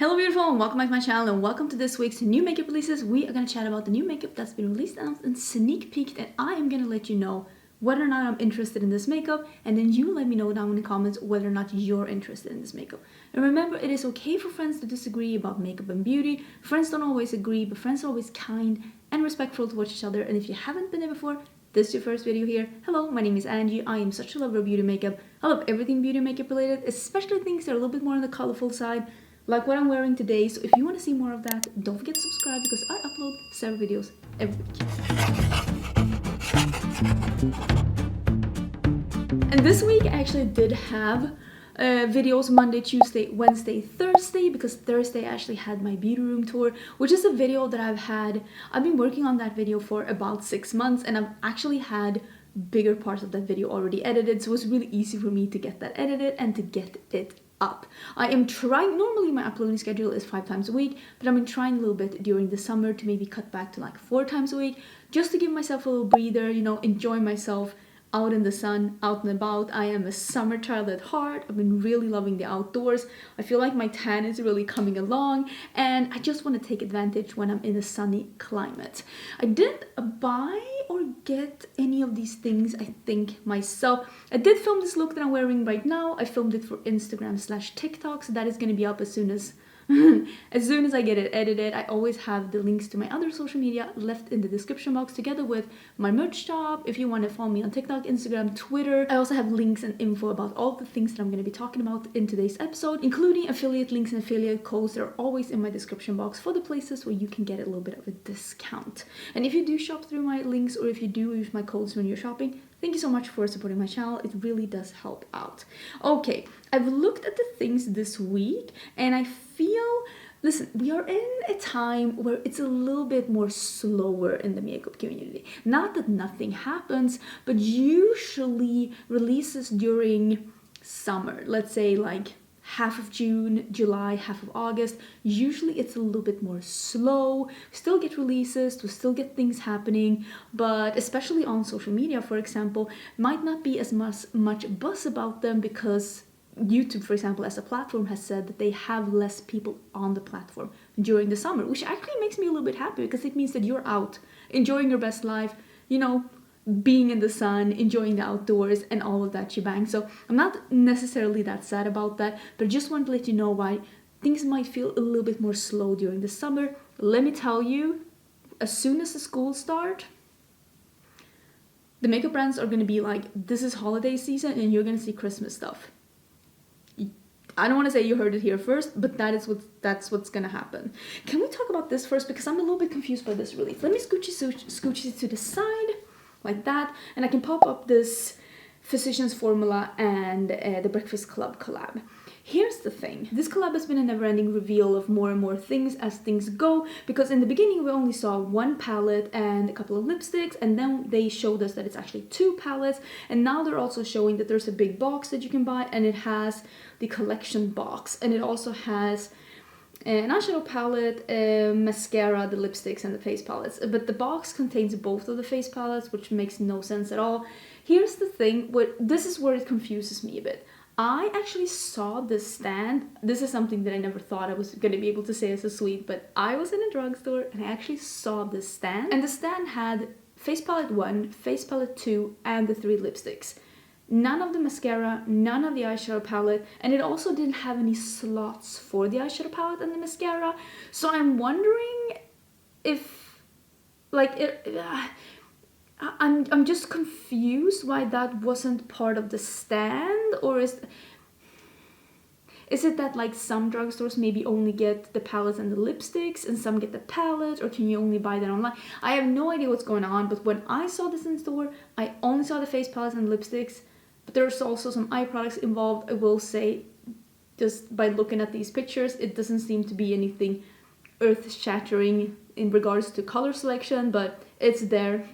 Hello beautiful and welcome back to my channel and welcome to this week's new makeup releases. We are going to chat about the new makeup that's been released and sneak peeked, and I am going to let you know whether or not I'm interested in this makeup, and then you let me know down in the comments whether or not you're interested in this makeup. And remember, it is okay for friends to disagree about makeup and beauty. Friends don't always agree, but friends are always kind and respectful towards each other. And if you haven't been there before, this is your first video here. Hello, my name is Angie. I am such a lover of beauty makeup. I love everything beauty makeup related, especially things that are a little bit more on the colorful side, like what I'm wearing today. So if you want to see more of that, don't forget to subscribe because I upload several videos every week. And this week I actually did have videos Monday, Tuesday, Wednesday, Thursday, because Thursday I actually had my beauty room tour, which is a video that I've been working on that video for about 6 months, and I've actually had bigger parts of that video already edited, so it was really easy for me to get that edited and to get it up. I am trying, normally my uploading schedule is 5 times a week, but I've been trying a little bit during the summer to maybe cut back to like 4 times a week, just to give myself a little breather, you know, enjoy myself out in the sun, out and about. I am a summer child at heart. I've been really loving the outdoors. I feel like my tan is really coming along, and I just want to take advantage when I'm in a sunny climate. I didn't buy or get any of these things, I think, myself. I did film this look that I'm wearing right now. I filmed it for Instagram/TikTok, so that is going to be up as soon as I get it edited. I always have the links to my other social media left in the description box, together with my merch shop if you want to follow me on TikTok, Instagram, Twitter. I also have links and info about all the things that I'm going to be talking about in today's episode, including affiliate links and affiliate codes that are always in my description box for the places where you can get a little bit of a discount. And if you do shop through my links, or if you do use my codes when you're shopping, thank you so much for supporting my channel. It really does help out. Okay, I've looked at the things this week and I feel, listen, we are in a time where it's a little bit more slower in the makeup community. Not that nothing happens, but usually releases during summer, let's say like half of June, July, half of August, usually it's a little bit more slow. We still get releases, we still get things happening, but especially on social media, for example, might not be as much buzz about them because YouTube, for example, as a platform, has said that they have less people on the platform during the summer, which actually makes me a little bit happy because it means that you're out enjoying your best life, you know, being in the sun, enjoying the outdoors and all of that shebang. So I'm not necessarily that sad about that, but I just want to let you know why things might feel a little bit more slow during the summer. Let me tell you, as soon as the schools start, the makeup brands are going to be like, this is holiday season and you're going to see Christmas stuff. I don't want to say you heard it here first, but that's what's gonna happen. Can we talk about this first, because I'm a little bit confused by this release. Let me scooch it to the side like that, and I can pop up this Phycisians Formula and the Breakfast Club collab. Here's the thing, this collab has been a never-ending reveal of more and more things as things go, because in the beginning we only saw one palette and a couple of lipsticks, and then they showed us that it's actually 2 palettes, and now they're also showing that there's a big box that you can buy, and it has the collection box, and it also has an eyeshadow palette, mascara, the lipsticks, and the face palettes. But the box contains both of the face palettes, which makes no sense at all. Here's the thing, this is where it confuses me a bit. I actually saw this stand. This is something that I never thought I was going to be able to say as a sweet, but I was in a drugstore and I actually saw this stand. And the stand had face palette 1, face palette 2, and the 3 lipsticks. None of the mascara, none of the eyeshadow palette, and it also didn't have any slots for the eyeshadow palette and the mascara. So I'm wondering if, like, I'm just confused why that wasn't part of the stand, or is it that like some drugstores maybe only get the palettes and the lipsticks and some get the palette, or can you only buy that online? I have no idea what's going on, but when I saw this in store, I only saw the face palettes and lipsticks, but there's also some eye products involved. I will say, just by looking at these pictures, it doesn't seem to be anything earth-shattering in regards to color selection, but it's there.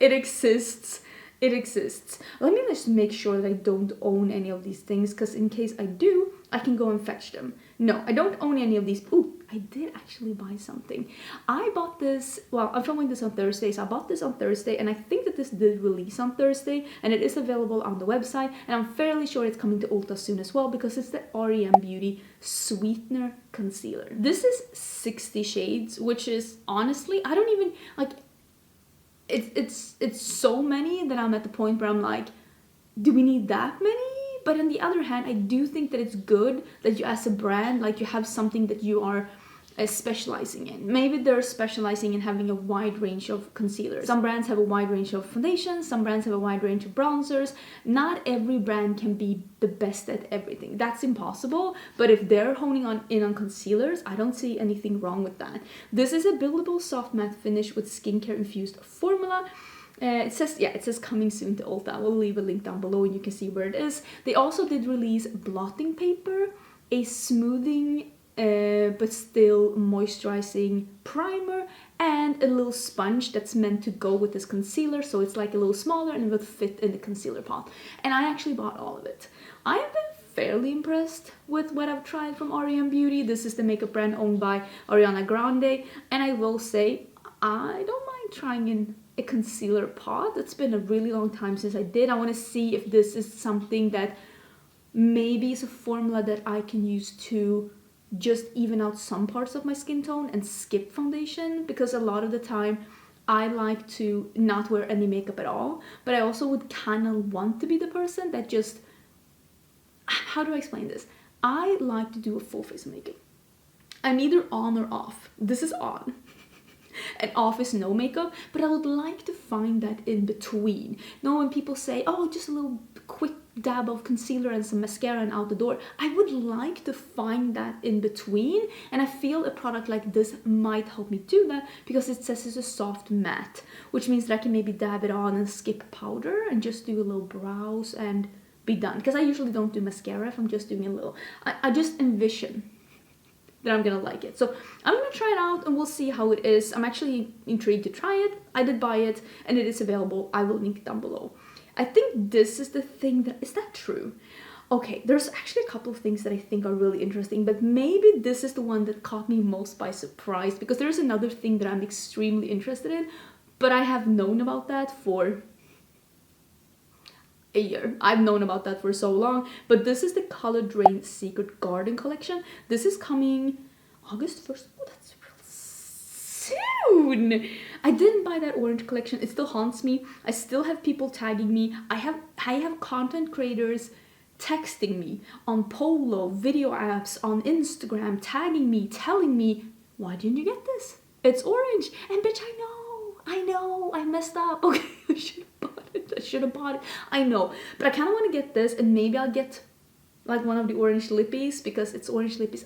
It exists. It exists. Let me just make sure that I don't own any of these things, because in case I do, I can go and fetch them. No, I don't own any of these. Ooh, I did actually buy something. I bought this, well, I'm filming this on Thursday, so I bought this on Thursday, and I think that this did release on Thursday, and it is available on the website, and I'm fairly sure it's coming to Ulta soon as well, because it's the r.e.m. Beauty Sweetner Concealer. This is 60 shades, which is honestly, I don't even, like, it's so many that I'm at the point where I'm like, do we need that many? But on the other hand, I do think that it's good that you, as a brand, like, you have something that you are specializing in. Maybe they're specializing in having a wide range of concealers. Some brands have a wide range of foundations, some brands have a wide range of bronzers. Not every brand can be the best at everything. That's impossible, but if they're honing in on concealers, I don't see anything wrong with that. This is a buildable soft matte finish with skincare infused formula. It says coming soon to Ulta. We'll leave a link down below and you can see where it is. They also did release blotting paper, a smoothing but still moisturizing primer, and a little sponge that's meant to go with this concealer, so it's like a little smaller and it would fit in the concealer pot. And I actually bought all of it. I have been fairly impressed with what I've tried from r.e.m. Beauty. This is the makeup brand owned by Ariana Grande, and I will say I don't mind trying in a concealer pot. It's been a really long time since I did. I want to see if this is something that maybe is a formula that I can use to just even out some parts of my skin tone and skip foundation, because a lot of the time I like to not wear any makeup at all, but I also would kind of want to be the person that just, how do I explain this? I like to do a full face of makeup. I'm either on or off. This is on. And off is no makeup, but I would like to find that in between. You know, when people say, oh, just a little quick dab of concealer and some mascara and out the door, I would like to find that in between, and I feel a product like this might help me do that, because it says it's a soft matte, which means that I can maybe dab it on and skip powder and just do a little brows and be done. Because I usually don't do mascara if I'm just doing a little. I just envision that I'm gonna like it. So I'm gonna try it out and we'll see how it is. I'm actually intrigued to try it. I did buy it and it is available. I will link it down below. I think this is the thing that, is that true? Okay, there's actually a couple of things that I think are really interesting, but maybe this is the one that caught me most by surprise, because there's another thing that I'm extremely interested in, but I have known about that for a year. I've known about that for so long, but this is the Raine Secret Garden collection. This is coming August 1st. Oh, that's real soon. I didn't buy that orange collection. It still haunts me. I still have people tagging me. I have content creators texting me on Polo, video apps, on Instagram, tagging me, telling me, why didn't you get this? It's orange. And bitch, I know, I messed up. Okay, I should have bought it. I know, but I kind of want to get this, and maybe I'll get like one of the orange lippies, because it's orange lippies.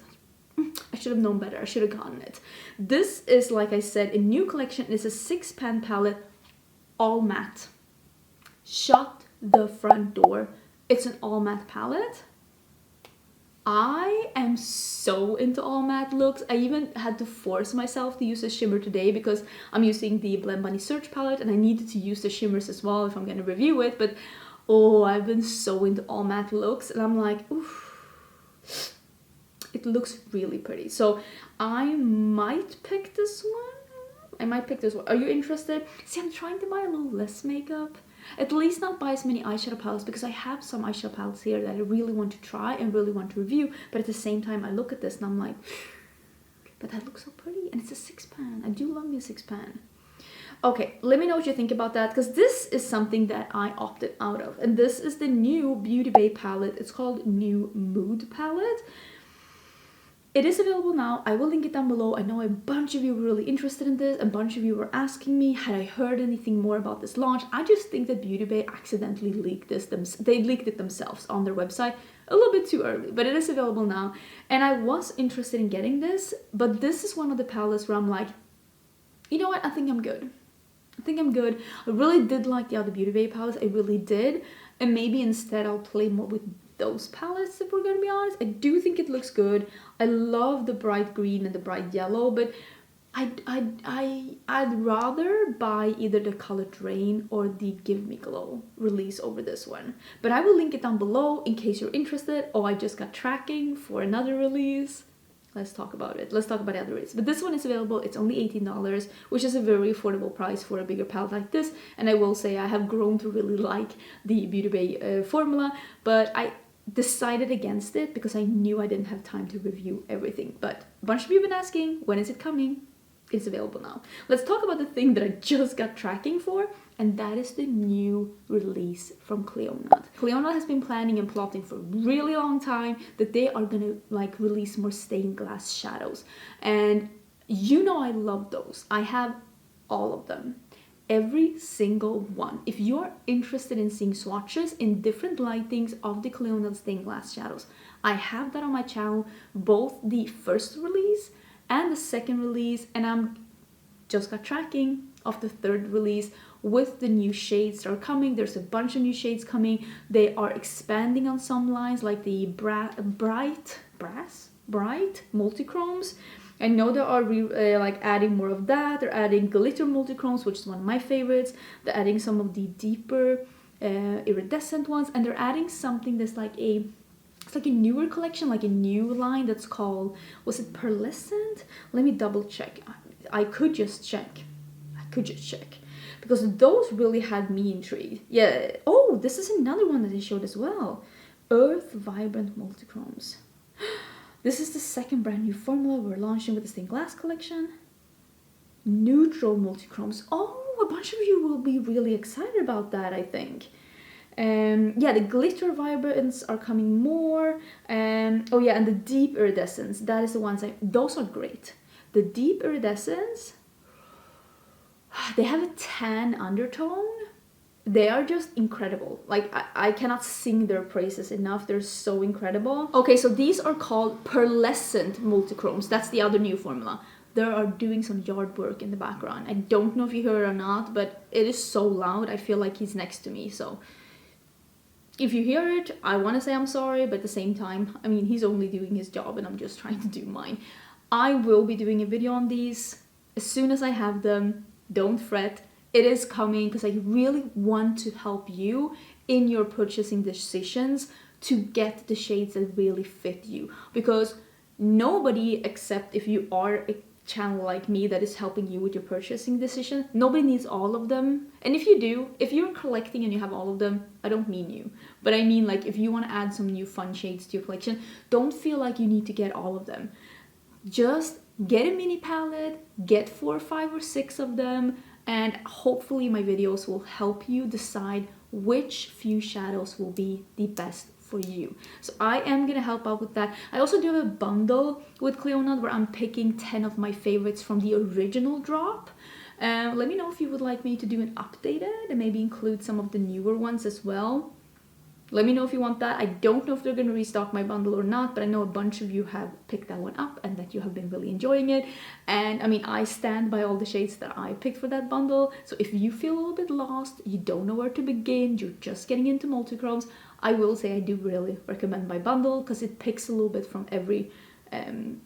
I should have known better. I should have gotten it. This is, like I said, a new collection. It's a 6-pan palette, all matte. Shut the front door. It's an all matte palette. I am so into all matte looks. I even had to force myself to use a shimmer today, because I'm using the Blend Bunny Search palette and I needed to use the shimmers as well if I'm going to review it. But oh, I've been so into all matte looks, and I'm like, oof. It looks really pretty. So I might pick this one. Are you interested? See, I'm trying to buy a little less makeup. At least not buy as many eyeshadow palettes, because I have some eyeshadow palettes here that I really want to try and really want to review. But at the same time, I look at this and I'm like, but that looks so pretty. And it's a 6-pan. I do love me a 6-pan. Okay, let me know what you think about that, because this is something that I opted out of. And this is the new Beauty Bay palette. It's called New Mood palette. It is available now. I will link it down below. I know a bunch of you were really interested in this. A bunch of you were asking me, had I heard anything more about this launch? I just think that Beauty Bay accidentally leaked this. They leaked it themselves on their website a little bit too early, but it is available now. And I was interested in getting this, but this is one of the palettes where I'm like, you know what? I think I'm good. I really did like the other Beauty Bay palettes. I really did. And maybe instead I'll play more with those palettes, if we're gonna be honest. I do think it looks good. I love the bright green and the bright yellow, but I'd rather buy either the Colored Rain or the Give Me Glow release over this one. But I will link it down below in case you're interested. Oh, I just got tracking for another release. let's talk about it. Let's talk about the other rates. But this one is available. It's only $18, which is a very affordable price for a bigger palette like this. And I will say I have grown to really like the Beauty Bay formula, but I decided against it because I knew I didn't have time to review everything. But a bunch of you have been asking, when is it coming? It's available now. Let's talk about the thing that I just got tracking for, and that is the new release from Cleo Nut. Cleo Nut has been planning and plotting for a really long time that they are gonna like release more stained glass shadows. And you know I love those. I have all of them. Every single one. If you are interested in seeing swatches in different lightings of the Cleo Nut stained glass shadows, I have that on my channel, both the first release and the second release, and I'm just got tracking of the third release with the new shades that are coming. There's a bunch of new shades coming. They are expanding on some lines like the bright multichromes. I know they are like adding more of that. They're adding glitter multichromes, which is one of my favorites. They're adding some of the deeper iridescent ones, and they're adding something that's like it's like a newer collection, like a new line that's called, was it pearlescent? Let me double check. I could just check. Because those really had me intrigued. Yeah. Oh, this is another one that they showed as well. Earth Vibrant Multichromes. This is the second brand new formula we're launching with the stained glass collection. Neutral Multichromes. Oh, a bunch of you will be really excited about that, I think. Yeah, the glitter vibrants are coming more. Oh yeah, and the deep iridescence, that is the ones those are great. The deep iridescence, they have a tan undertone. They are just incredible. Like, I cannot sing their praises enough. They're so incredible. Okay, so these are called pearlescent multichromes. That's the other new formula. They are doing some yard work in the background. I don't know if you hear it or not, but it is so loud. I feel like he's next to me, so if you hear it, I want to say I'm sorry, but at the same time, I mean, he's only doing his job and I'm just trying to do mine. I will be doing a video on these as soon as I have them. Don't fret. It is coming because I really want to help you in your purchasing decisions to get the shades that really fit you. Because nobody, except if you are a channel like me that is helping you with your purchasing decision, nobody needs all of them. And if you do, if you're collecting and you have all of them, I don't mean you, but I mean like if you want to add some new fun shades to your collection, don't feel like you need to get all of them. Just get a mini palette, get 4, 5 or 6 of them, and hopefully my videos will help you decide which few shadows will be the best for you. So I am gonna help out with that. I also do have a bundle with Clionadh where I'm picking 10 of my favorites from the original drop. Let me know if you would like me to do an updated and maybe include some of the newer ones as well. Let me know if you want that. I don't know if they're going to restock my bundle or not, but I know a bunch of you have picked that one up and that you have been really enjoying it. And I mean, I stand by all the shades that I picked for that bundle. So if you feel a little bit lost, you don't know where to begin, you're just getting into multichromes, I will say I do really recommend my bundle because it picks a little bit from every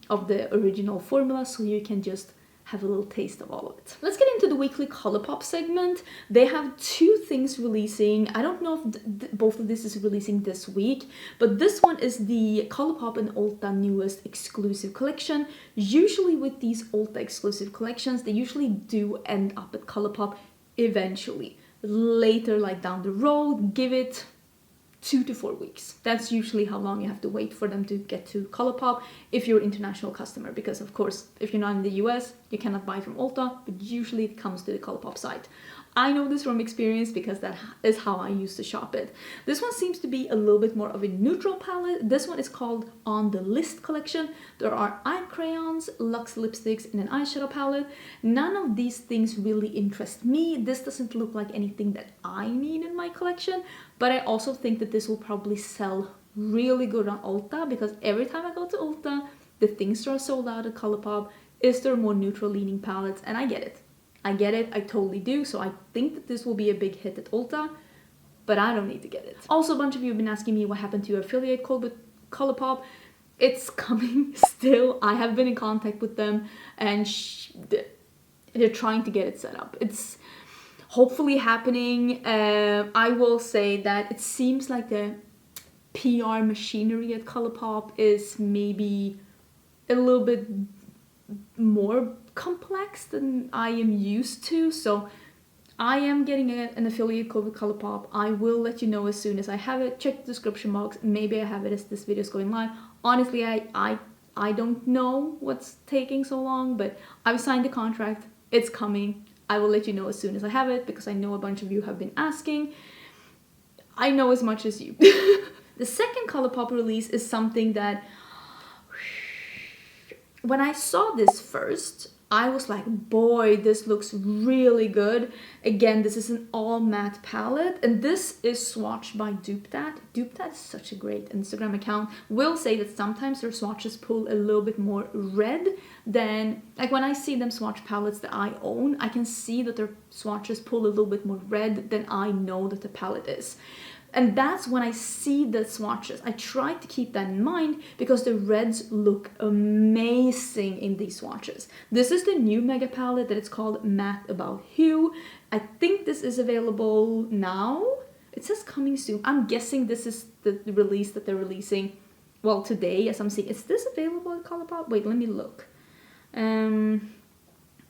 of the original formula, so you can just have a little taste of all of it. Let's get into the weekly Colourpop segment. They have 2 things releasing. I don't know if both of this is releasing this week, but this one is the Colourpop and Ulta newest exclusive collection. Usually with these Ulta exclusive collections, they usually do end up at Colourpop eventually. Later, like down the road, give it 2 to 4 weeks. That's usually how long you have to wait for them to get to Colourpop if you're an international customer, because of course if you're not in the US you cannot buy from Ulta, but usually it comes to the Colourpop site. I know this from experience because that is how I used to shop it. This one seems to be a little bit more of a neutral palette. This one is called On the List collection. There are eye crayons, luxe lipsticks, and an eyeshadow palette. None of these things really interest me. This doesn't look like anything that I need in my collection, but I also think that this will probably sell really good on Ulta because every time I go to Ulta, the things that are sold out at Colourpop is their more neutral leaning palettes, and I get it. I get it, I totally do, so I think that this will be a big hit at Ulta, but I don't need to get it. Also, a bunch of you have been asking me what happened to your affiliate code with Colourpop. It's coming still. I have been in contact with them, and they're trying to get it set up. It's hopefully happening. I will say that it seems like the PR machinery at Colourpop is maybe a little bit more complex than I am used to. So I am getting an affiliate code with Colourpop. I will let you know as soon as I have it. Check the description box. Maybe I have it as this video is going live. Honestly, I don't know what's taking so long, but I've signed the contract. It's coming. I will let you know as soon as I have it, because I know a bunch of you have been asking. I know as much as you. The second Colourpop release is something that, when I saw this first, I was like, boy, this looks really good. Again, this is an all matte palette, and this is swatched by DupeThat. DupeThat is such a great Instagram account. Will say that sometimes their swatches pull a little bit more red than, like when I see them swatch palettes that I own, I can see that their swatches pull a little bit more red than I know that the palette is. And that's when I see the swatches. I try to keep that in mind because the reds look amazing in these swatches. This is the new mega palette that it's called Matte About Hue. I think this is available now. It says coming soon. I'm guessing this is the release that they're releasing, well, today, as I'm seeing. Is this available at Colourpop? Wait, let me look. No,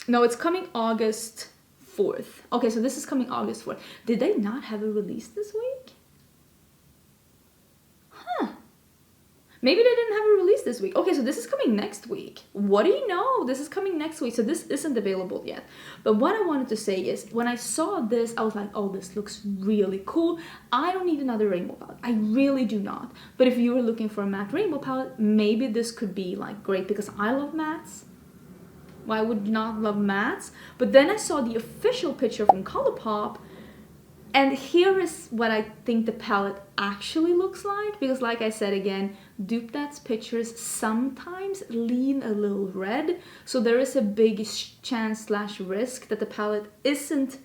it's coming August 4th. Okay, so this is coming August 4th. Did they not have a release this week? Maybe they didn't have a release this week. Okay, so this is coming next week. What do you know? This is coming next week, so this isn't available yet. But what I wanted to say is, when I saw this, I was like, oh, this looks really cool. I don't need another rainbow palette. I really do not. But if you were looking for a matte rainbow palette, maybe this could be like great, because I love mattes. Why would you not love mattes? But then I saw the official picture from Colourpop, and here is what I think the palette actually looks like, because like I said again, DupeThat's pictures sometimes lean a little red, so there is a big chance / risk that the palette isn't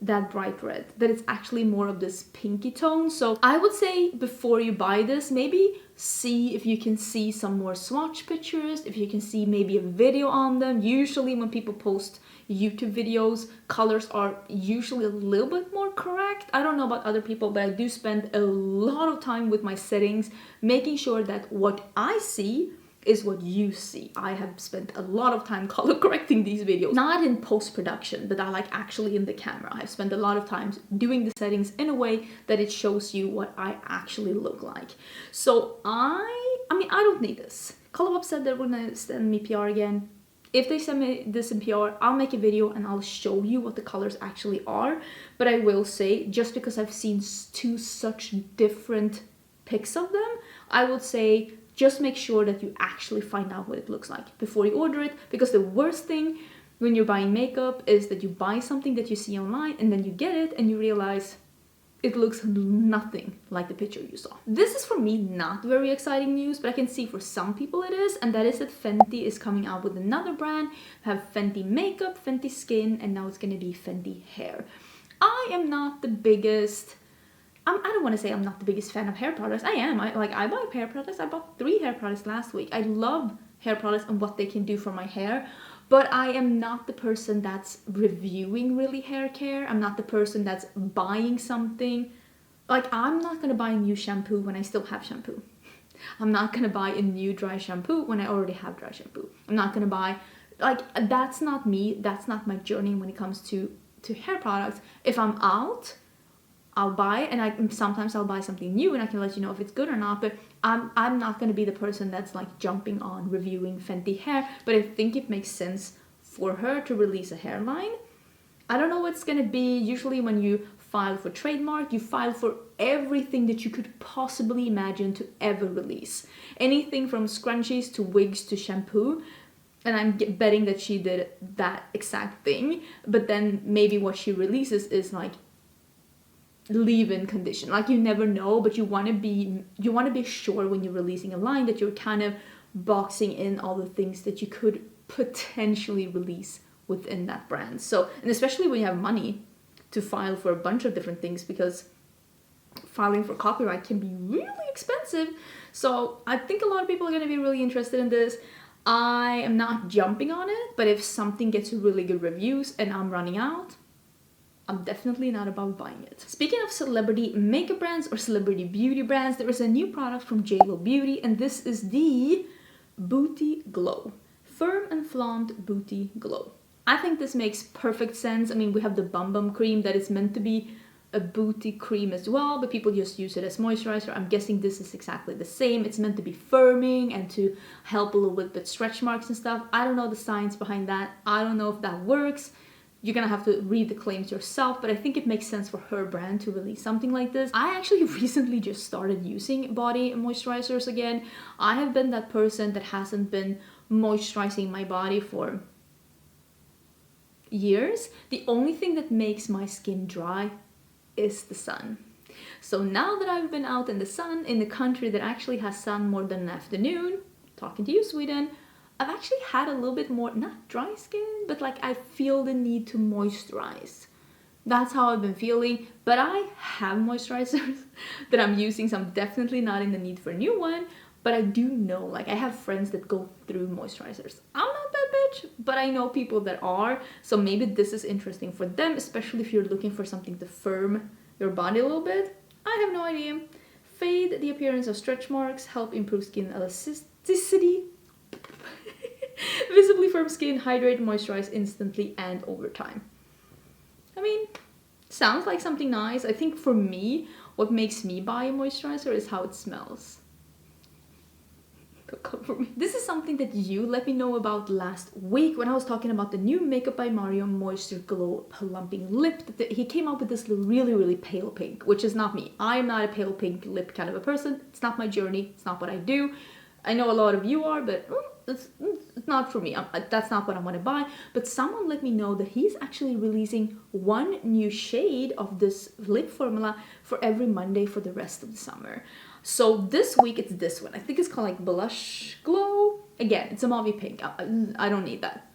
that bright red, that it's actually more of this pinky tone. So I would say before you buy this, maybe see if you can see some more swatch pictures, if you can see maybe a video on them. Usually when people post YouTube videos, colors are usually a little bit more correct. I don't know about other people, but I do spend a lot of time with my settings, making sure that what I see is what you see. I have spent a lot of time color correcting these videos, not in post-production, but I like actually in the camera. I've spent a lot of time doing the settings in a way that it shows you what I actually look like. So I mean, I don't need this. Colourpop said they're gonna send me PR again. If they send me this in PR, I'll make a video and I'll show you what the colors actually are. But I will say, just because I've seen two such different pics of them, I would say just make sure that you actually find out what it looks like before you order it, because the worst thing when you're buying makeup is that you buy something that you see online and then you get it and you realize it looks nothing like the picture you saw. This is for me not very exciting news, but I can see for some people it is, and that is that Fenty is coming out with another brand. We have Fenty Makeup, Fenty Skin, and now it's gonna be Fenty Hair. I am not the biggest, I don't want to say I'm not the biggest fan of hair products. I am. I buy hair products. I bought 3 hair products last week. I love hair products and what they can do for my hair. But I am not the person that's reviewing really hair care. I'm not the person that's buying something. Like, I'm not going to buy a new shampoo when I still have shampoo. I'm not going to buy a new dry shampoo when I already have dry shampoo. I'm not going to buy, like, that's not me. That's not my journey when it comes to hair products. If I'm out, I'll buy it, and sometimes I'll buy something new and I can let you know if it's good or not, but I'm not going to be the person that's like jumping on reviewing Fenty Hair. But I think it makes sense for her to release a hairline. I don't know what's going to be. Usually when you file for trademark, you file for everything that you could possibly imagine to ever release. Anything from scrunchies to wigs to shampoo. And I'm betting that she did that exact thing, but then maybe what she releases is like leave-in condition. Like, you never know, but you want to be sure when you're releasing a line that you're kind of boxing in all the things that you could potentially release within that brand. So, and especially when you have money to file for a bunch of different things, because filing for copyright can be really expensive. So I think a lot of people are going to be really interested in this. I am not jumping on it, but if something gets really good reviews and I'm running out, I'm definitely not about buying it. Speaking of celebrity makeup brands or celebrity beauty brands, there is a new product from JLo Beauty, and this is the Booty Glow. Firm and Flaunt Booty Glow. I think this makes perfect sense. I mean, we have the Bum Bum cream that is meant to be a booty cream as well, but people just use it as moisturizer. I'm guessing this is exactly the same. It's meant to be firming and to help a little bit with stretch marks and stuff. I don't know the science behind that. I don't know if that works. You're gonna have to read the claims yourself, but I think it makes sense for her brand to release something like this. I actually recently just started using body moisturizers again. I have been that person that hasn't been moisturizing my body for years. The only thing that makes my skin dry is the sun. So now that I've been out in the sun, in the country that actually has sun more than an afternoon, talking to you, Sweden, I've actually had a little bit more, not dry skin, but like I feel the need to moisturize. That's how I've been feeling, but I have moisturizers that I'm using, so I'm definitely not in the need for a new one, but I do know, like I have friends that go through moisturizers. I'm not that bitch, but I know people that are, so maybe this is interesting for them, especially if you're looking for something to firm your body a little bit. I have no idea. Fade the appearance of stretch marks, help improve skin elasticity, visibly firm skin, hydrate, moisturize instantly and over time. I mean, sounds like something nice. I think for me, what makes me buy a moisturizer is how it smells. Come for me. This is something that you let me know about last week when I was talking about the new Makeup by Mario MoistureGlow Plumping Lip. He came out with this really pale pink, which is not me. I'm not a pale pink lip kind of a person. It's not my journey. It's not what I do. I know a lot of you are, but it's not for me. That's not what I want to buy. But someone let me know that he's actually releasing one new shade of this lip formula for every Monday for the rest of the summer. So this week it's this one. I think it's called like Blush Glow. Again, it's a mauve pink. I don't need that.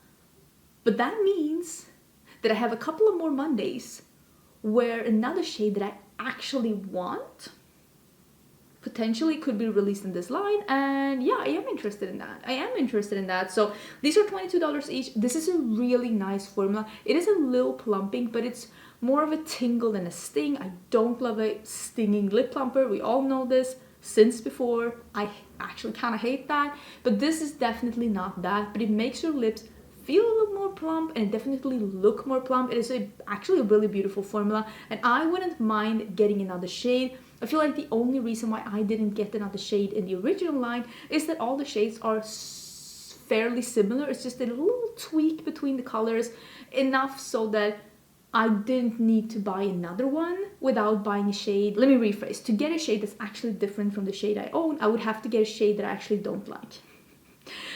But that means that I have a couple of more Mondays where another shade that I actually want potentially could be released in this line, and yeah, I am interested in that. So these are $22 each. This is a really nice formula. It is a little plumping, but it's more of a tingle than a sting. I don't love a stinging lip plumper. We all know this since before. I actually kind of hate that, but this is definitely not that, but it makes your lips feel a little more plump and definitely look more plump. It is actually a really beautiful formula, and I wouldn't mind getting another shade. I feel like the only reason why I didn't get another shade in the original line is that all the shades are fairly similar. It's just a little tweak between the colors, enough so that I didn't need to buy another one without buying a shade. Let me rephrase. To get a shade that's actually different from the shade I own, I would have to get a shade that I actually don't like.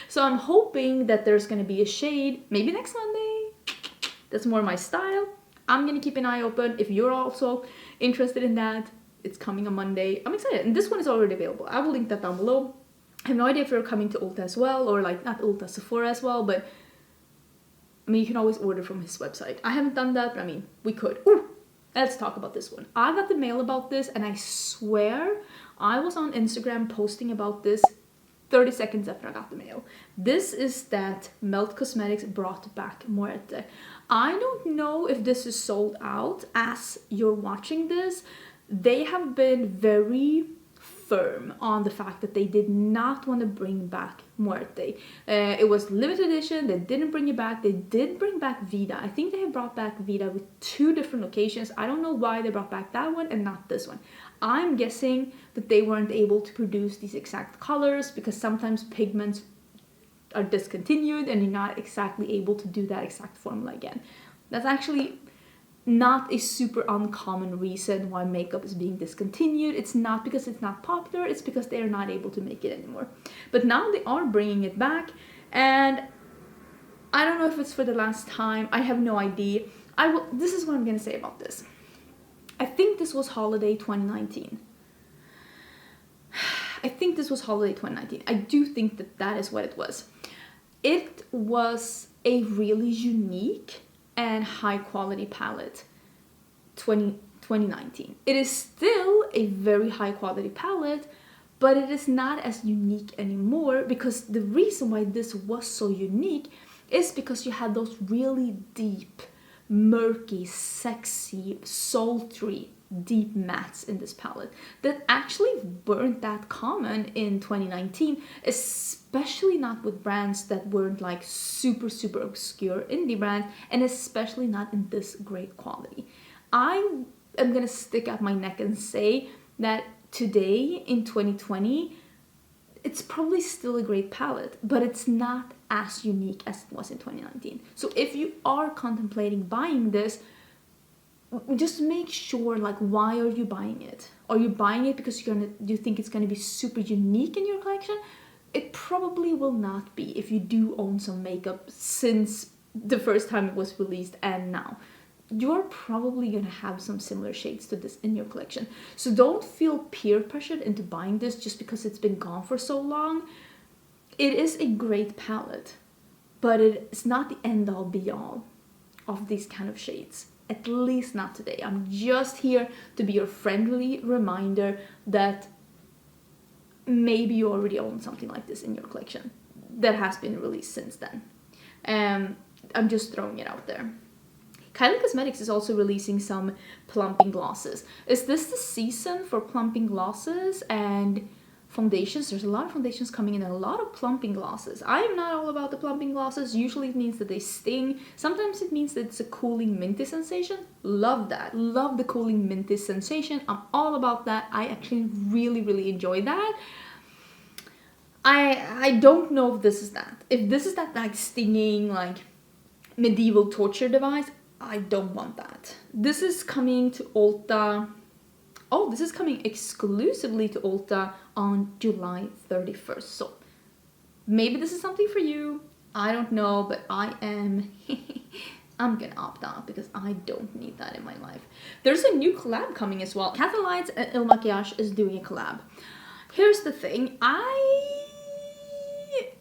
So I'm hoping that there's going to be a shade, maybe next Monday, that's more my style. I'm going to keep an eye open. If you're also interested in that, it's coming on Monday. I'm excited. And this one is already available. I will link that down below. I have no idea if you're coming to Ulta as well, or like not Ulta, Sephora as well, but I mean, you can always order from his website. I haven't done that, but I mean, we could. Ooh, let's talk about this one. I got the mail about this, and I swear I was on Instagram posting about this 30 seconds after I got the mail. This is that Melt Cosmetics brought back Muerte. I don't know if this is sold out as you're watching this. They have been very firm on the fact that they did not want to bring back Muerte. It was limited edition. They didn't bring it back. They did bring back Vida. I think they have brought back Vida with 2 different locations. I don't know why they brought back that one and not this one. I'm guessing that they weren't able to produce these exact colors because sometimes pigments are discontinued and you're not exactly able to do that exact formula again. That's actually not a super uncommon reason why makeup is being discontinued. It's not because it's not popular, it's because they're not able to make it anymore. But now they are bringing it back, and I don't know if it's for the last time. I have no idea. This is what I'm gonna say about this. I think this was holiday 2019. I think this was holiday 2019. I do think that that is what it was. It was a really unique and high quality palette 2019. It is still a very high quality palette, but it is not as unique anymore, because the reason why this was so unique is because you had those really deep, murky, sexy, sultry deep mattes in this palette that actually weren't that common in 2019, especially not with brands that weren't like super obscure indie brands, and especially not in this great quality. I am gonna stick out my neck and say that today in 2020 it's probably still a great palette, but it's not as unique as it was in 2019. So if you are contemplating buying this, just make sure, like, why are you buying it? Are you buying it because you think it's gonna be super unique in your collection? It probably will not be if you do own some makeup since the first time it was released and now. You're probably gonna have some similar shades to this in your collection. So don't feel peer pressured into buying this just because it's been gone for so long. It is a great palette, but it's not the end all be all of these kind of shades. At least not today. I'm just here to be your friendly reminder that maybe you already own something like this in your collection that has been released since then. I'm just throwing it out there. Kylie Cosmetics is also releasing some plumping glosses. Is this the season for plumping glosses and foundations? There's a lot of foundations coming in and a lot of plumping glosses. I am not all about the plumping glosses. Usually it means that they sting. Sometimes it means that it's a cooling minty sensation. Love that. Love the cooling minty sensation. I'm all about that. I actually really enjoy that. I don't know if this is that. If this is that like stinging, like medieval torture device, I don't want that. This is coming to Ulta. Oh, this is coming exclusively to Ulta on July 31st. So maybe this is something for you. I don't know, but I'm gonna opt out because I don't need that in my life. There's a new collab coming as well. Kathleen Lights and Il Makiage is doing a collab. Here's the thing. I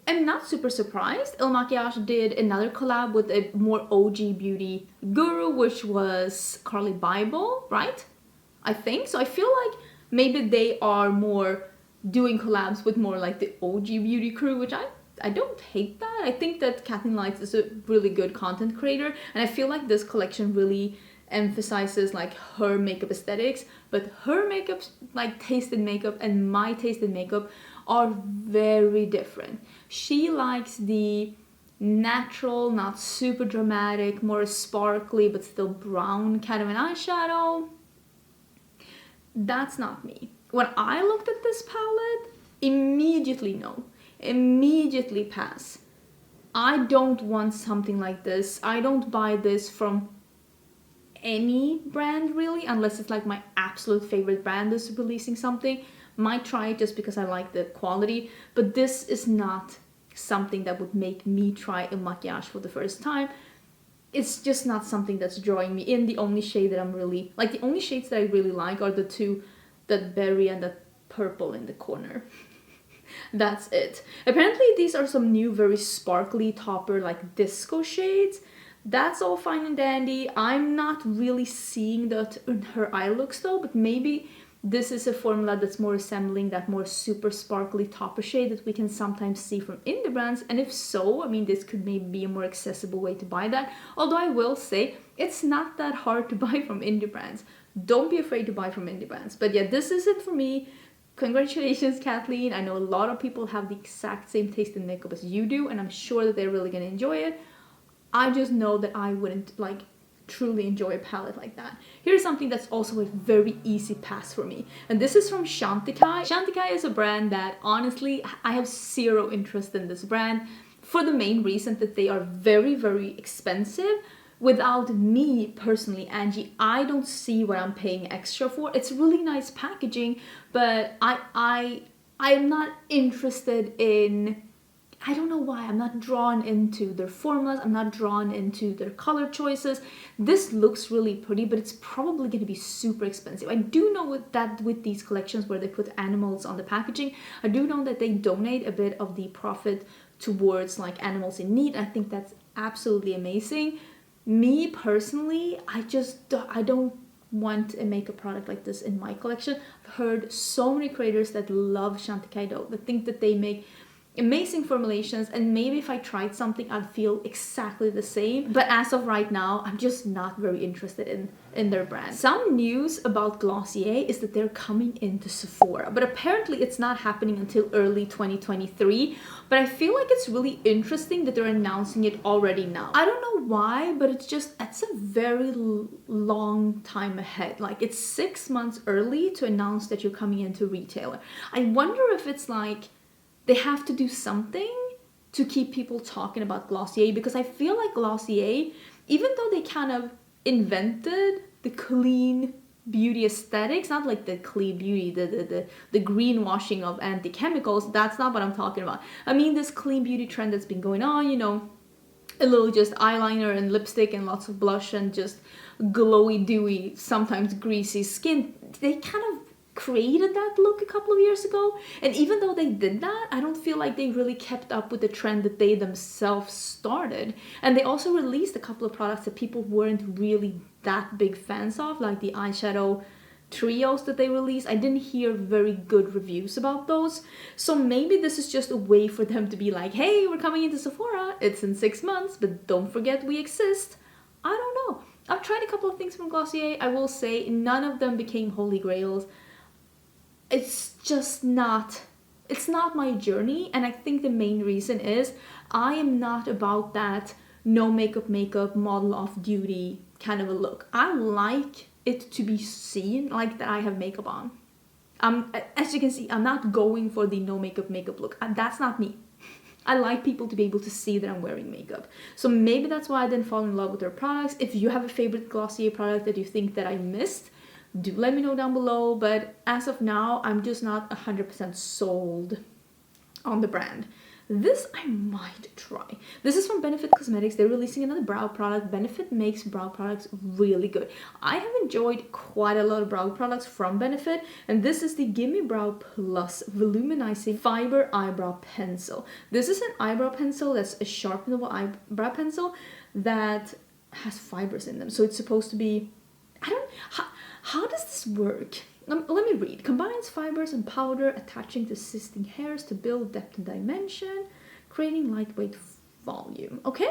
am not super surprised. Il Makiage did another collab with a more OG beauty guru, which was Carly Bible, right? I think so. I feel like maybe they are more doing collabs with more like the OG beauty crew, which I don't hate that. I think that Kathleen Lights is a really good content creator, and I feel like this collection really emphasizes like her makeup aesthetics, but her makeup, like taste in makeup, and my taste in makeup are very different. She likes the natural, not super dramatic, more sparkly but still brown kind of an eyeshadow. That's not me. When I looked at this palette, immediately no. Immediately pass. I don't want something like this. I don't buy this from any brand really, unless it's like my absolute favorite brand is releasing something. Might try it just because I like the quality, but this is not something that would make me try Il Makiage for the first time. It's just not something that's drawing me in. The only shade that I'm really, like the only shades that I really like are the two, that berry and that purple in the corner. That's it. Apparently these are some new very sparkly topper like disco shades. That's all fine and dandy. I'm not really seeing that in her eye looks though, but maybe this is a formula that's more resembling that more super sparkly topper shade that we can sometimes see from indie brands, and if so, I mean, this could maybe be a more accessible way to buy that. Although I will say, it's not that hard to buy from indie brands. Don't be afraid to buy from indie brands. But yeah, this is it for me. Congratulations, Kathleen. I know a lot of people have the exact same taste in makeup as you do, and I'm sure that they're really gonna enjoy it. I just know that I wouldn't like truly enjoy a palette like that. Here's something that's also a very easy pass for me, and this is from Shantikai. Shantikai is a brand that honestly I have zero interest in this brand for the main reason that they are very expensive. Without me personally, Angie, I don't see what I'm paying extra for. It's really nice packaging, but I am not interested in, I don't know why, I'm not drawn into their formulas, I'm not drawn into their color choices. This looks really pretty, but it's probably going to be super expensive. I do know with these collections where they put animals on the packaging, I do know that they donate a bit of the profit towards like animals in need. I think that's absolutely amazing. Me personally, I don't want a makeup product like this in my collection. I've heard so many creators that love Shantikai though, that think that they make amazing formulations, and maybe if I tried something I'd feel exactly the same, but as of right now I'm just not very interested in their brand. Some news about Glossier is that they're coming into Sephora, but apparently it's not happening until early 2023. But I feel like it's really interesting that they're announcing it already now. I don't know why, but it's a very long time ahead. Like, it's 6 months early to announce that you're coming into retailer. I wonder if it's like they have to do something to keep people talking about Glossier, because I feel like Glossier, even though they kind of invented the clean beauty aesthetics, not like the clean beauty, the greenwashing of anti-chemicals, that's not what I'm talking about. I mean this clean beauty trend that's been going on, you know, a little just eyeliner and lipstick and lots of blush and just glowy, dewy, sometimes greasy skin. They kind of created that look a couple of years ago, and even though they did that, I don't feel like they really kept up with the trend that they themselves started. And they also released a couple of products that people weren't really that big fans of, like the eyeshadow trios that they released. I didn't hear very good reviews about those, so maybe this is just a way for them to be like, hey, we're coming into Sephora, it's in 6 months, but don't forget we exist. I don't know. I've tried a couple of things from Glossier. I will say none of them became holy grails. It's just not, it's not my journey, and I think the main reason is I am not about that no makeup model off duty kind of a look. I like it to be seen like that I have makeup on. As you can see, I'm not going for the no makeup look. That's not me. I like people to be able to see that I'm wearing makeup. So maybe that's why I didn't fall in love with their products. If you have a favorite Glossier product that you think that I missed, do let me know down below. But as of now, I'm just not 100% sold on the brand. This I might try. This is from Benefit Cosmetics. They're releasing another brow product. Benefit makes brow products really good. I have enjoyed quite a lot of brow products from Benefit, and this is the Gimme Brow Plus Voluminizing Fiber Eyebrow Pencil. This is an eyebrow pencil that's a sharpenable eyebrow pencil that has fibers in them. So it's supposed to be, how does this work? Let me read. Combines fibers and powder attaching to existing hairs to build depth and dimension, creating lightweight volume. Okay.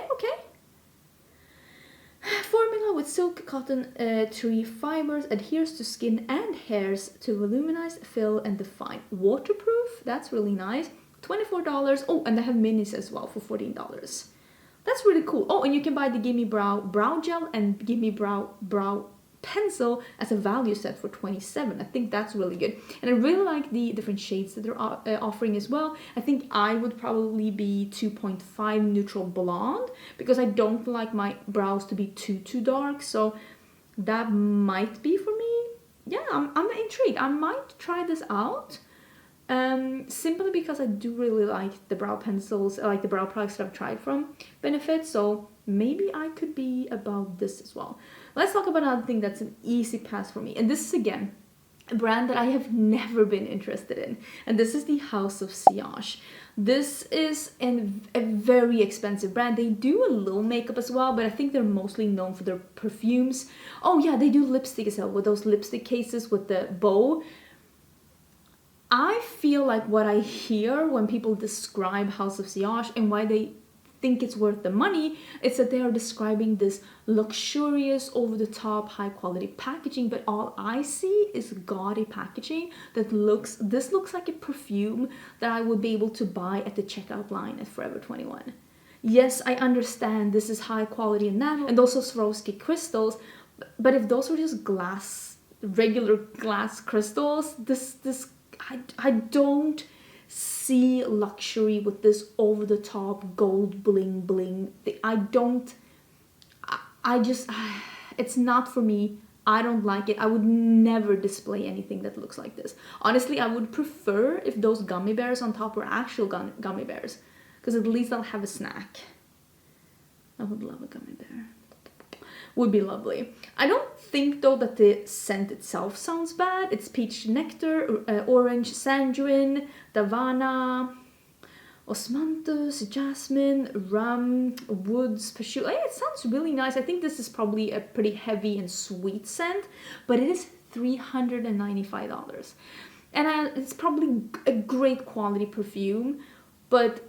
Formula with silk cotton tree fibers, adheres to skin and hairs to voluminize, fill, and define. Waterproof, that's really nice. $24. Oh, and they have minis as well for $14. That's really cool. Oh, and you can buy the Gimme Brow Gel and Gimme Brow Pencil as a value set for $27. I think that's really good, and I really like the different shades that they're offering as well. I think I would probably be 2.5 neutral blonde, because I don't like my brows to be too dark, so that might be for me. Yeah, I'm intrigued. I might try this out, simply because I do really like the brow pencils, like the brow products that I've tried from Benefit, so maybe I could be about this as well. Let's talk about another thing that's an easy pass for me. And this is, again, a brand that I have never been interested in. And this is the House of Sillage. This is a very expensive brand. They do a little makeup as well, but I think they're mostly known for their perfumes. Oh yeah, they do lipstick as well, with those lipstick cases with the bow. I feel like what I hear when people describe House of Sillage and why they think it's worth the money, it's that they are describing this luxurious, over-the-top, high-quality packaging, but all I see is gaudy packaging that looks like a perfume that I would be able to buy at the checkout line at Forever 21. Yes, I understand this is high quality enamel and also Swarovski crystals, but if those were just regular glass crystals, I don't see luxury with this over-the-top gold bling. It's not for me. I don't like it. I would never display anything that looks like this. Honestly, I would prefer if those gummy bears on top were actual gummy bears, because at least I'll have a snack. I would love a gummy bear. Would be lovely. I don't think though that the scent itself sounds bad. It's peach nectar, orange sandrine, davana, osmanthus, jasmine, rum, woods, patchouli. It sounds really nice. I think this is probably a pretty heavy and sweet scent, but it is $395. And it's probably a great quality perfume. but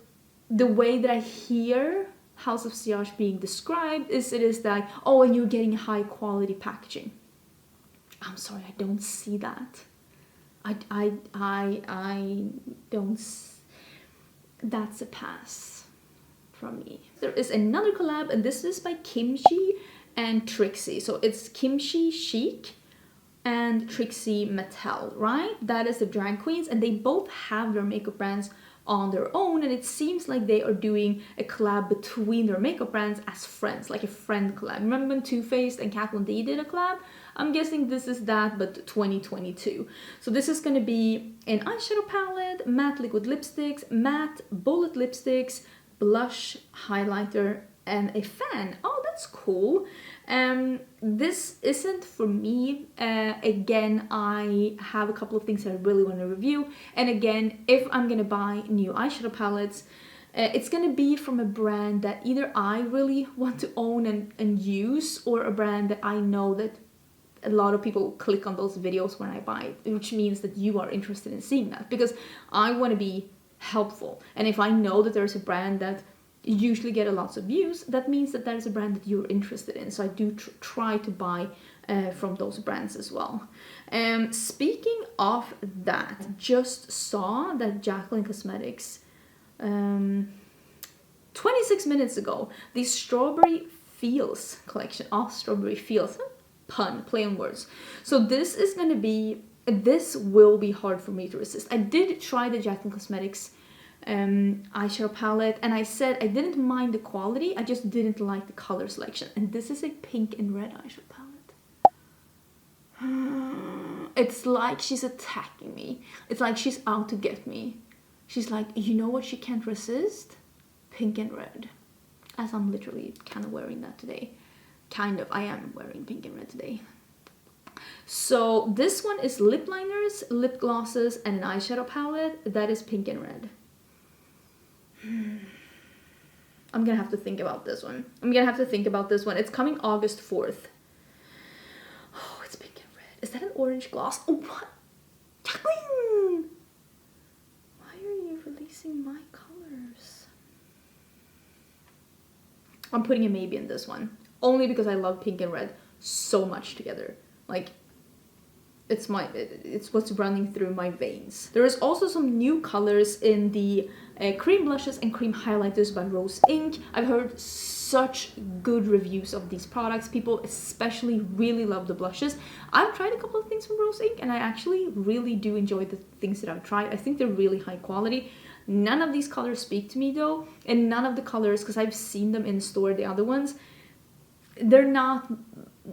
the way that I hear House of Sillage being described is it is that, oh, and you're getting high quality packaging. I'm sorry, I don't see that. I don't. That's a pass from me. There is another collab, and this is by Kimchi and Trixie. So it's Kimchi Chic and Trixie Mattel, right? That is the drag queens, and they both have their makeup brands on their own, and it seems like they are doing a collab between their makeup brands as friends, like a friend collab. Remember when Too Faced and Kat Von D did a collab? I'm guessing this is that, but 2022. So this is gonna be an eyeshadow palette, matte liquid lipsticks, matte bullet lipsticks, blush, highlighter, and a fan. Oh, that's cool. This isn't for me. Again, I have a couple of things that I really want to review. And again, if I'm gonna buy new eyeshadow palettes, it's gonna be from a brand that either I really want to own and use, or a brand that I know that a lot of people click on those videos when I buy it, which means that you are interested in seeing that, because I want to be helpful. And if I know that there's a brand that usually get a lots of views, that means that there's a brand that you're interested in. So I do try to buy from those brands as well. Speaking of that, just saw that Jaclyn Cosmetics 26 minutes ago, the Strawberry Feels collection. Oh, Strawberry Feels. Pun, play on words. So this is going to be, this will be hard for me to resist. I did try the Jaclyn Cosmetics eyeshadow palette, and I said I didn't mind the quality, I just didn't like the color selection. And this is a pink and red eyeshadow palette. It's like she's attacking me. It's like she's out to get me. She's like, you know what she can't resist? Pink and red. As I'm literally kind of wearing that today. I am wearing pink and red today. So this one is lip liners, lip glosses, and an eyeshadow palette that is pink and red. I'm gonna have to think about this one. It's coming August 4th. Oh, it's pink and red. Is that an orange gloss? Oh, what? Jaclyn! Why are you releasing my colors? I'm putting a maybe in this one. Only because I love pink and red so much together. Like, it's what's running through my veins. There is also some new colors in the cream blushes and cream highlighters by Rose Inc. I've heard such good reviews of these products. People especially really love the blushes. I've tried a couple of things from Rose Inc. and I actually really do enjoy the things that I've tried. I think they're really high quality. None of these colors speak to me though, and none of the colors, because I've seen them in store, the other ones, they're not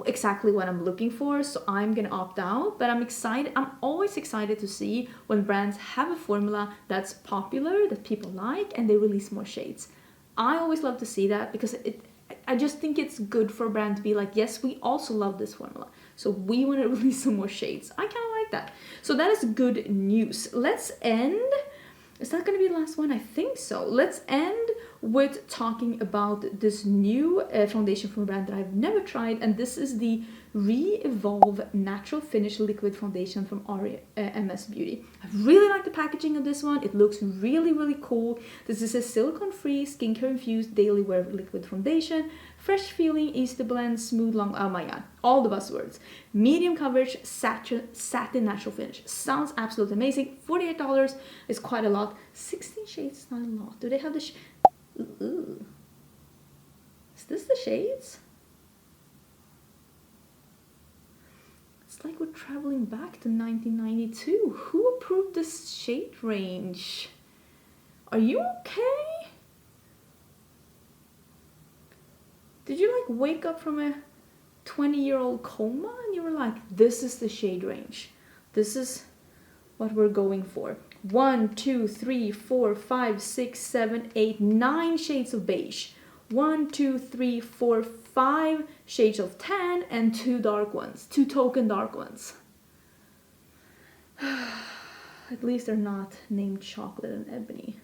exactly what I'm looking for, so I'm gonna opt out. But I'm excited. I'm always excited to see when brands have a formula that's popular, that people like, and they release more shades. I always love to see that, because I just think it's good for a brand to be like, yes, we also love this formula, so we want to release some more shades. I kind of like that. So that is good news. Let's end. Is that going to be the last one? I think so. Let's end with talking about this new foundation from a brand that I've never tried, and this is the Re-Evolve Natural Finish Liquid Foundation from r.e.m. Beauty. I really like the packaging of this one. It looks really, really cool. This is a silicone-free, skincare-infused daily wear liquid foundation. Fresh feeling, easy to blend, smooth, long, oh my god, all the buzzwords. Medium coverage, satin natural finish. Sounds absolutely amazing. $48 is quite a lot. 16 shades is not a lot. Do they have the ooh. Is this the shades? It's like we're traveling back to 1992. Who approved this shade range? Are you okay? Did you like wake up from a 20-year-old coma and you were like, this is the shade range. This is what we're going for. 1, 2, 3, 4, 5, 6, 7, 8, 9 shades of beige. 1, 2, 3, 4, 5 shades of tan and 2 dark ones. 2 token dark ones. At least they're not named Chocolate and Ebony.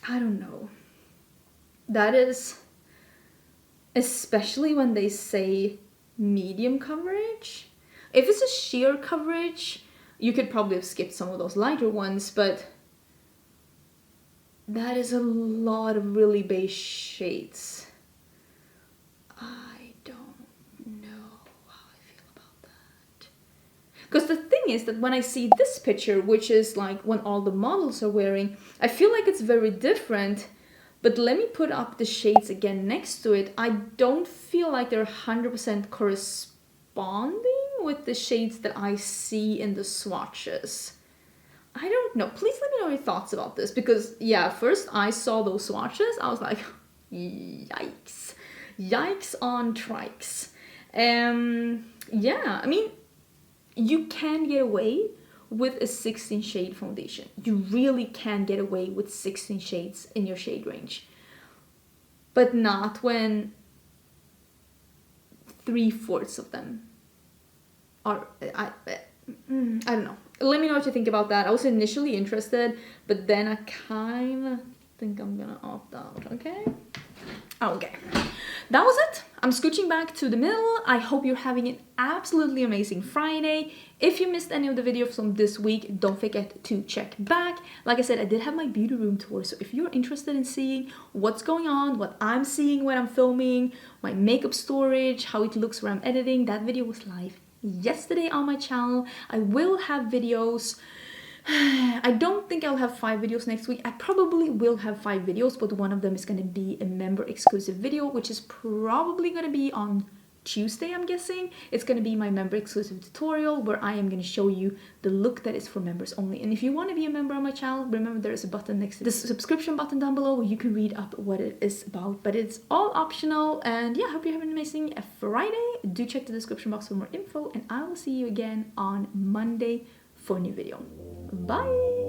I don't know. That is, especially when they say medium coverage. If it's a sheer coverage, you could probably have skipped some of those lighter ones, but That is a lot of really base shades. I don't know how I feel about that. Because the thing is that when I see this picture, which is like when all the models are wearing, I feel like it's very different. But let me put up the shades again next to it. I don't feel like they're 100% corresponding with the shades that I see in the swatches. I don't know. Please let me know your thoughts about this, because yeah, first I saw those swatches, I was like, yikes. Yikes on trikes. Yeah, I mean, you can get away with a 16 shade foundation. You really can get away with 16 shades in your shade range. But not when 3/4 of them are, I don't know. Let me know what you think about that. I was initially interested, but then I kind of think I'm gonna opt out, okay? Okay, that was it. I'm scooching back to the middle. I hope you're having an absolutely amazing Friday. If you missed any of the videos from this week, don't forget to check back. Like I said, I did have my beauty room tour, so if you're interested in seeing what's going on, what I'm seeing when I'm filming, my makeup storage, how it looks when I'm editing, that video was live yesterday on my channel. I will have videos. I don't think I'll have 5 videos next week. I probably will have 5 videos, but one of them is going to be a member exclusive video, which is probably going to be on Tuesday, I'm guessing. It's going to be my member exclusive tutorial where I am going to show you the look that is for members only. And if you want to be a member on my channel, remember there is a button next to the subscription button down below where you can read up what it is about, but it's all optional. And yeah, I hope you have an amazing Friday. Do check the description box for more info, and I will see you again on Monday for a new video. Bye!